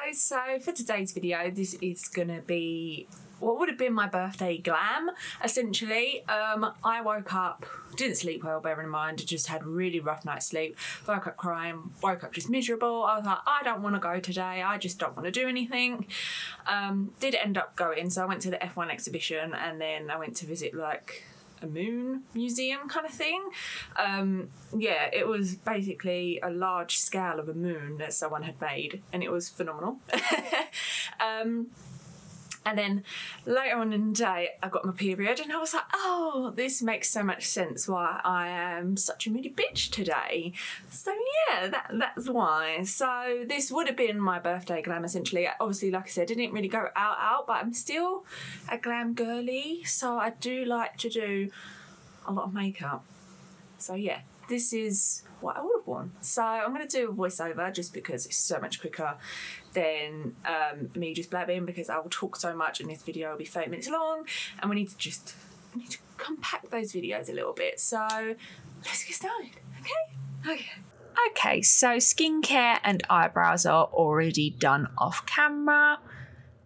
guys, so for today's video this is gonna be what would have been my birthday glam essentially. I woke up, didn't sleep well, bearing in mind, just had a really rough night's sleep, woke up crying, woke up just miserable. I was like, I don't want to go today, I just don't want to do anything. Did end up going, so I went to the F1 exhibition and then I went to visit like a moon museum kind of thing. Yeah, it was basically a large scale of a moon that someone had made and it was phenomenal. And then later on in the day, I got my period and I was like, oh, this makes so much sense why I am such a moody bitch today. So yeah, that's why. So this would have been my birthday glam essentially. Obviously, like I said, I didn't really go out, but I'm still a glam girly. So I do like to do a lot of makeup. So yeah, this is what I would have worn. So I'm going to do a voiceover just because it's so much quicker than me just blabbing, because I will talk so much and this video will be 30 minutes long and we need to compact those videos a little bit. So let's get started, okay? Okay, so skincare and eyebrows are already done off camera.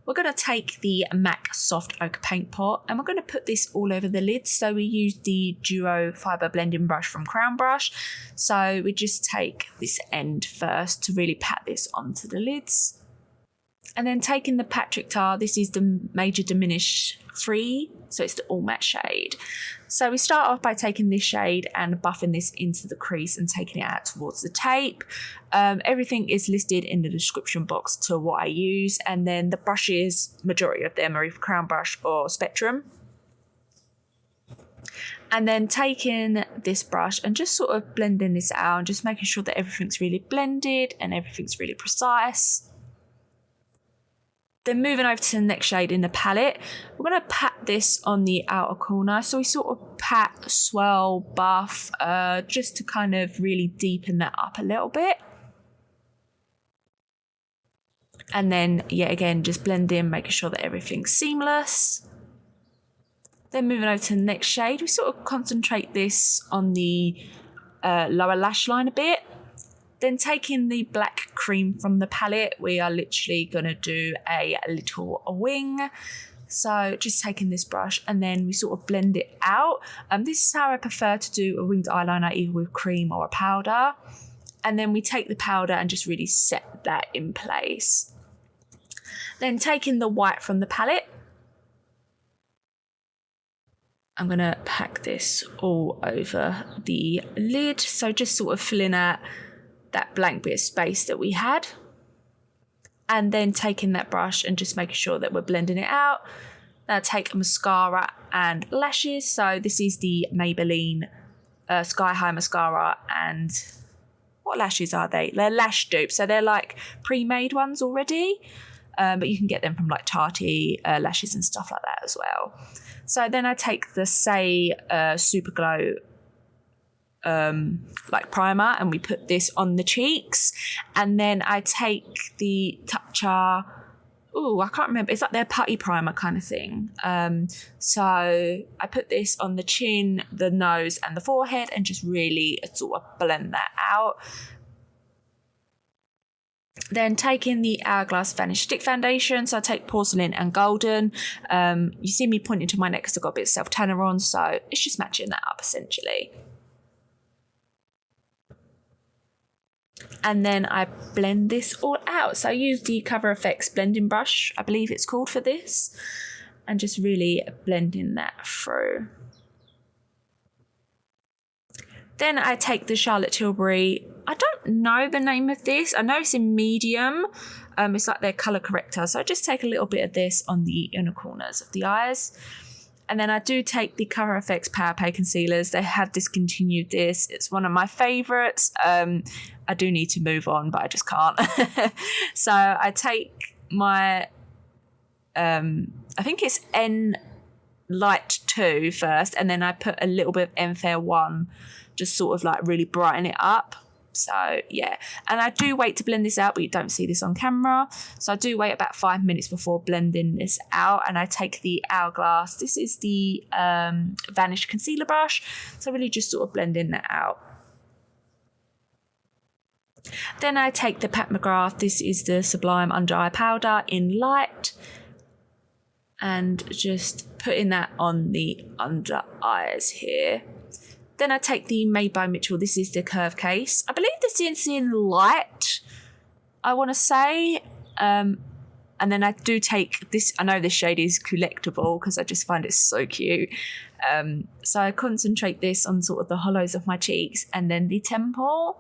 We're going to take the MAC Soft Ochre Paint Pot and we're going to put this all over the lids. So we use the Duo Fibre Blending Brush from Crown Brush. So we just take this end first to really pat this onto the lids. And then taking the Patrick Tar, this is the Major Diminish Free, so it's the all matte shade. So we start off by taking this shade and buffing this into the crease and taking it out towards the tape. Everything is listed in the description box to what I use, and then the brushes, majority of them are either Crown Brush or Spectrum. And then taking this brush and just sort of blending this out and just making sure that everything's really blended and everything's really precise. Then moving over to the next shade in the palette, we're going to pat this on the outer corner. So we sort of pat, swirl, buff, just to kind of really deepen that up a little bit. And then, yet again, just blend in, making sure that everything's seamless. Then moving over to the next shade, we sort of concentrate this on the lower lash line a bit. Then taking the black cream from the palette, we are literally going to do a little wing. So just taking this brush and then we sort of blend it out. This is how I prefer to do a winged eyeliner, either with cream or a powder. And then we take the powder and just really set that in place. Then taking the white from the palette, I'm going to pack this all over the lid. So just sort of filling out that blank bit of space that we had, and then taking that brush and just making sure that we're blending it out. Now take mascara and lashes. So this is the Maybelline Sky High Mascara, and what lashes are they? They're Lash Dupe, so they're like pre-made ones already, but you can get them from like Taupe lashes and stuff like that as well. So then I take the Saie Super Glow like primer and we put this on the cheeks, and then I take the Tatcha, I can't remember, it's like their putty primer kind of thing. So I put this on the chin, the nose and the forehead and just really sort of blend that out. Then taking the Hourglass Vainish Stick Foundation, so I take Porcelin and Golden. You see me pointing to my neck because I've got a bit of self-tanner on, so it's just matching that up essentially. And then I blend this all out. So I use the Cover FX blending brush, I believe it's called, for this, and just really blending that through. Then I take the Charlotte Tilbury, I don't know the name of this, I know it's in medium, it's like their colour corrector, so I just take a little bit of this on the inner corners of the eyes. And then I do take the Cover FX Power Pay Concealers. They have discontinued this. It's one of my favourites. I do need to move on, but I just can't. So I take my, I think it's N Light 2 first, and then I put a little bit of N Fair 1, just sort of like really brighten it up. So yeah, and I do wait to blend this out, but you don't see this on camera. So I do wait about 5 minutes before blending this out, and I take the Hourglass. This is the Vanish concealer brush. So really just sort of blending that out. Then I take the Pat McGrath, this is the Sublime Under Eye Powder in light, and just putting that on the under eyes here. Then I take the Made by Mitchell, this is the curve case. I believe this is in light, I want to say. And then I do take this, I know this shade is collectible because I just find it so cute. So I concentrate this on sort of the hollows of my cheeks and then the temple.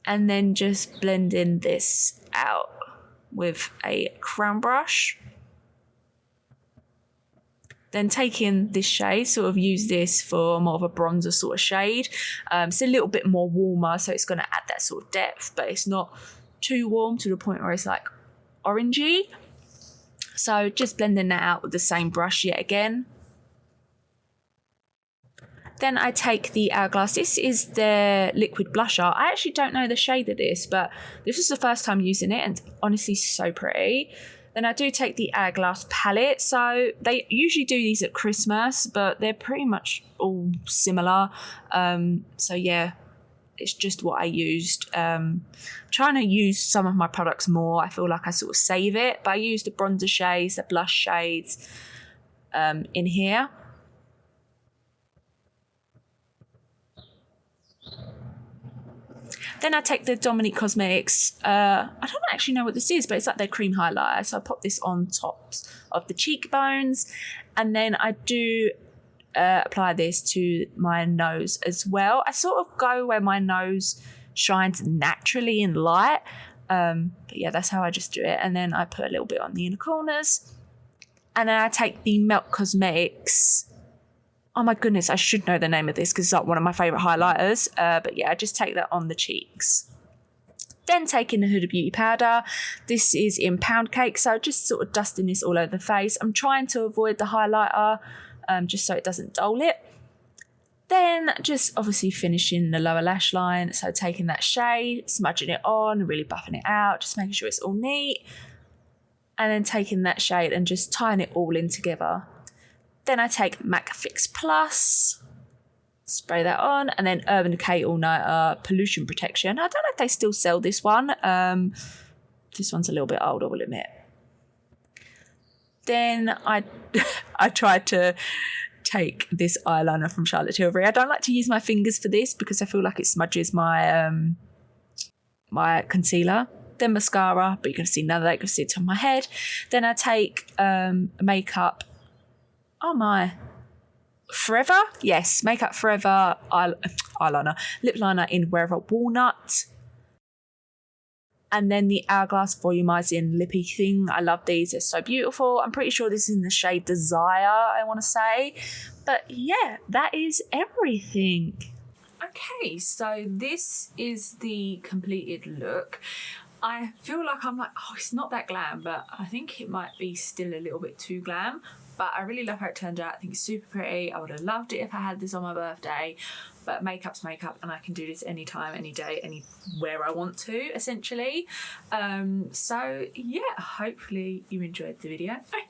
And then just blending this out with a crown brush. Then taking this shade, sort of use this for more of a bronzer sort of shade. It's a little bit more warmer, so it's going to add that sort of depth, but it's not too warm to the point where it's like orangey. So just blending that out with the same brush yet again. Then I take the Hourglass. This is the liquid blusher. I actually don't know the shade of this, but this is the first time using it and honestly so pretty. Then I do take the Hourglass palette. So they usually do these at Christmas, but they're pretty much all similar. So yeah, it's just what I used. Trying to use some of my products more. I feel like I sort of save it, but I use the bronzer shades, the blush shades in here. Then I take the Dominique Cosmetics, I don't actually know what this is, but it's like their cream highlighter. So I pop this on top of the cheekbones. And then I do apply this to my nose as well. I sort of go where my nose shines naturally in light. But yeah, that's how I just do it. And then I put a little bit on the inner corners. And then I take the Melt Cosmetics. Oh my goodness, I should know the name of this because it's like one of my favourite highlighters. But yeah, I just take that on the cheeks. Then taking the Huda Beauty powder. This is in Pound Cake, so just sort of dusting this all over the face. I'm trying to avoid the highlighter just so it doesn't dull it. Then just obviously finishing the lower lash line. So taking that shade, smudging it on, really buffing it out, just making sure it's all neat. And then taking that shade and just tying it all in together. Then I take MAC Fix Plus, spray that on, and then Urban Decay All Nighter Pollution Protection. I don't know if they still sell this one. This one's a little bit old, I will admit. Then I tried to take this eyeliner from Charlotte Tilbury. I don't like to use my fingers for this because I feel like it smudges my my concealer. Then mascara, but you can see none of that because it's on my head. Then I take makeup. Oh my. Forever? Yes, Makeup Forever eyeliner. Lip liner in Wearer Walnut. And then the Hourglass Volumizing Lippy thing. I love these. They're so beautiful. I'm pretty sure this is in the shade Desire, I want to say. But yeah, that is everything. Okay, so this is the completed look. I feel like I'm like, oh, it's not that glam, but I think it might be still a little bit too glam. But I really love how it turned out. I think it's super pretty. I would have loved it if I had this on my birthday. But makeup's makeup, and I can do this anytime, any day, anywhere I want to, essentially. So yeah, hopefully you enjoyed the video. Bye.